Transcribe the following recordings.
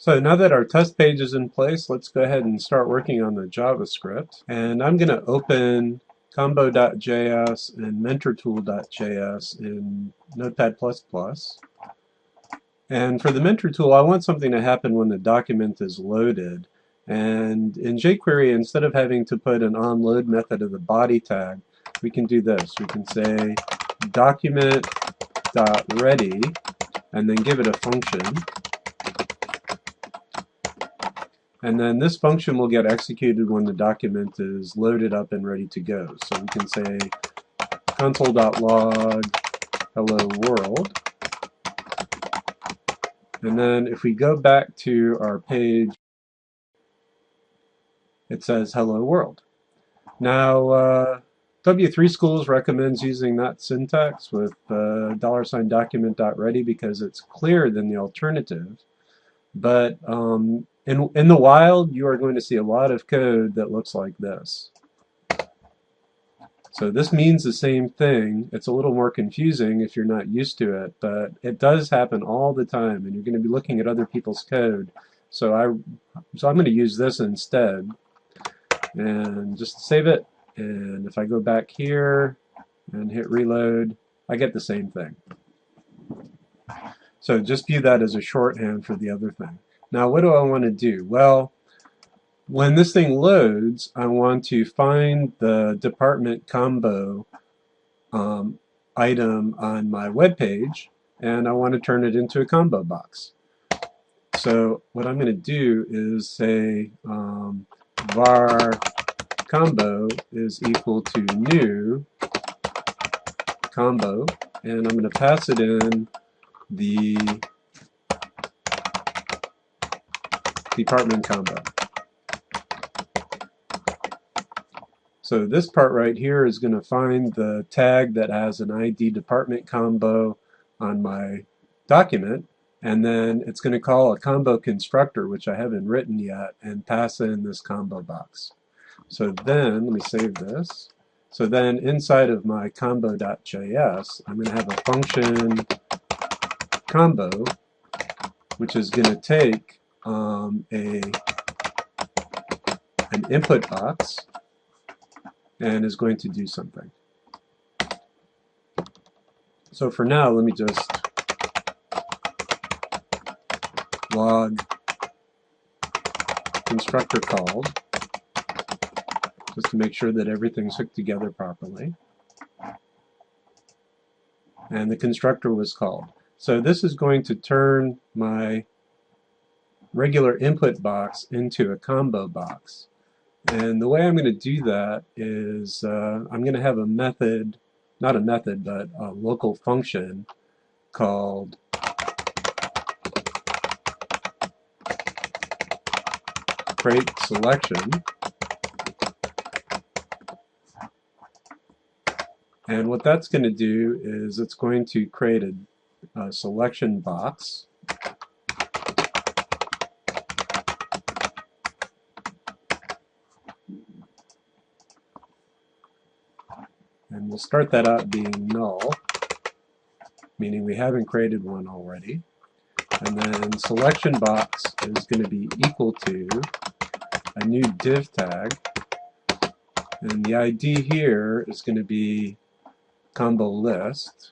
So now that our test page is in place, let's go ahead and start working on the JavaScript. And I'm going to open combo.js and mentortool.js in Notepad++. And for the mentor tool, I want something to happen when the document is loaded. And in jQuery, instead of having to put an onLoad method of the body tag, we can do this. We can say document.ready and then give it a function. And then this function will get executed when the document is loaded up and ready to go. So we can say console.log hello world. And then if we go back to our page, it says hello world. Now, W3 Schools recommends using that syntax with $document.ready because it's clearer than the alternative. But in the wild, you are going to see a lot of code that looks like this. So this means the same thing. It's a little more confusing if you're not used to it, but it does happen all the time, and you're going to be looking at other people's code. So I'm going to use this instead, and just save it. And if I go back here and hit reload, I get the same thing. So just view that as a shorthand for the other thing. Now, what do I want to do? Well, when this thing loads, I want to find the department combo item on my web page, and I want to turn it into a combo box. So what I'm going to do is say var combo is equal to new combo, and I'm going to pass it in the department combo. So this part right here is going to find the tag that has an ID department combo on my document, and then it's going to call a combo constructor, which I haven't written yet, and pass in this combo box. So then, let me save this. So then inside of my combo.js, I'm going to have a function combo, which is going to take an input box and is going to do something. So for now, let me just log constructor called, just to make sure that everything's hooked together properly. And the constructor was called. So this is going to turn my regular input box into a combo box. And the way I'm going to do that is I'm going to have a method, not a method, but a local function called create selection. And what that's going to do is it's going to create a selection box. And we'll start that out being null, meaning we haven't created one already. And then selection box is going to be equal to a new div tag. And the ID here is going to be combo list.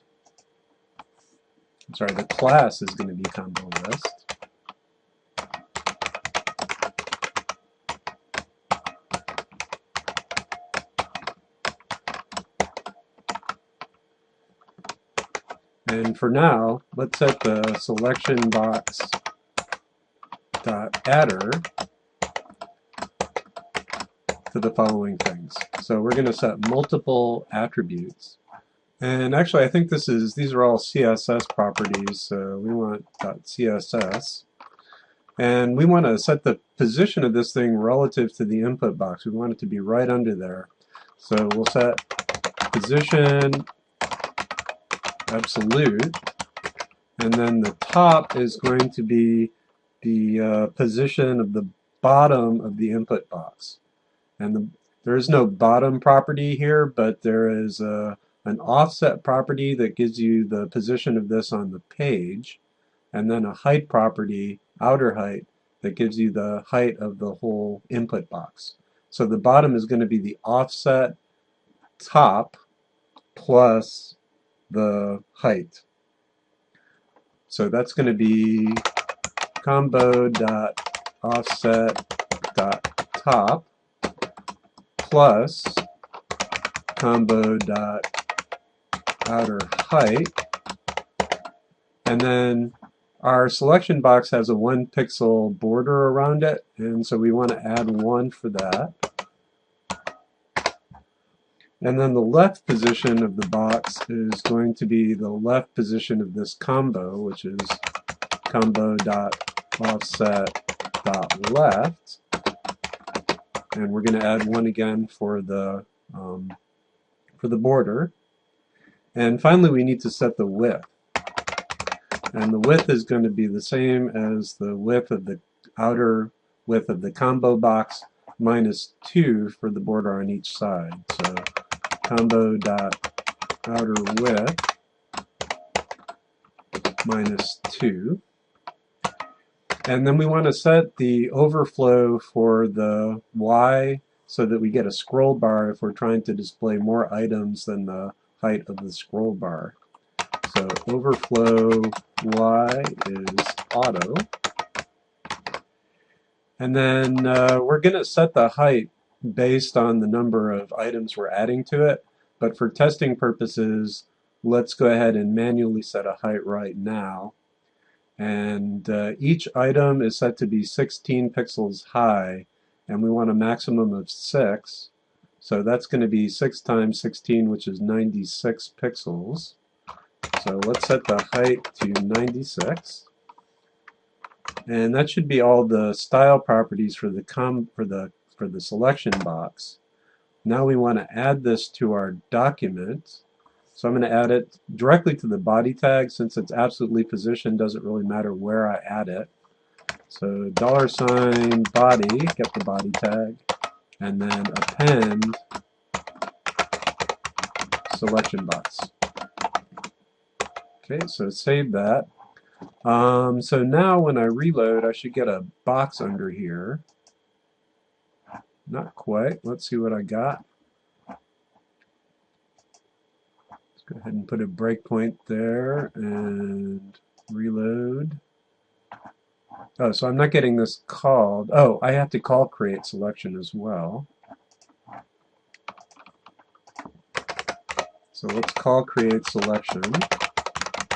I'm sorry, the class is going to be combo list. And for now, let's set the selection box dot adder to the following things. So we're going to set multiple attributes. And actually, I think these are all CSS properties. So we want .css. And we want to set the position of this thing relative to the input box. We want it to be right under there. So we'll set position absolute, and then the top is going to be the position of the bottom of the input box. And there is no bottom property here, but there is an offset property that gives you the position of this on the page, and then a height property, outer height, that gives you the height of the whole input box. So the bottom is going to be the offset top plus the height. So that's going to be combo.offset.top plus combo.outer height. And then our selection box has a 1 pixel border around it, and so we want to add 1 for that. And then the left position of the box is going to be the left position of this combo, which is combo.offset.left. And we're going to add 1 again for the border. And finally, we need to set the width. And the width is going to be the same as the width of the outer width of the combo box minus 2 for the border on each side. So combo.outer width minus 2. And then we want to set the overflow for the Y so that we get a scroll bar if we're trying to display more items than the height of the scroll bar. So overflow Y is auto. And then we're going to set the height based on the number of items we're adding to it. But for testing purposes, let's go ahead and manually set a height right now. And each item is set to be 16 pixels high, and we want a maximum of 6. So that's going to be 6 times 16, which is 96 pixels. So let's set the height to 96. And that should be all the style properties for the selection box. Now we want to add this to our document. So I'm going to add it directly to the body tag. Since it's absolutely positioned, doesn't really matter where I add it. So $body, get the body tag, and then append selection box. Okay, so save that. So now when I reload, I should get a box under here. Not quite. Let's see what I got. Let's go ahead and put a breakpoint there and reload. Oh, so I'm not getting this called. Oh, I have to call create selection as well. So let's call create selection.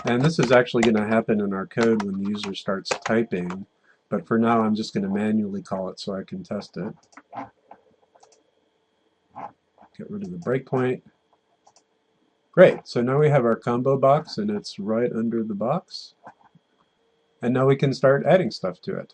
And this is actually going to happen in our code when the user starts typing. But for now, I'm just going to manually call it so I can test it. Get rid of the breakpoint. Great, so now we have our combo box and it's right under the box. And now we can start adding stuff to it.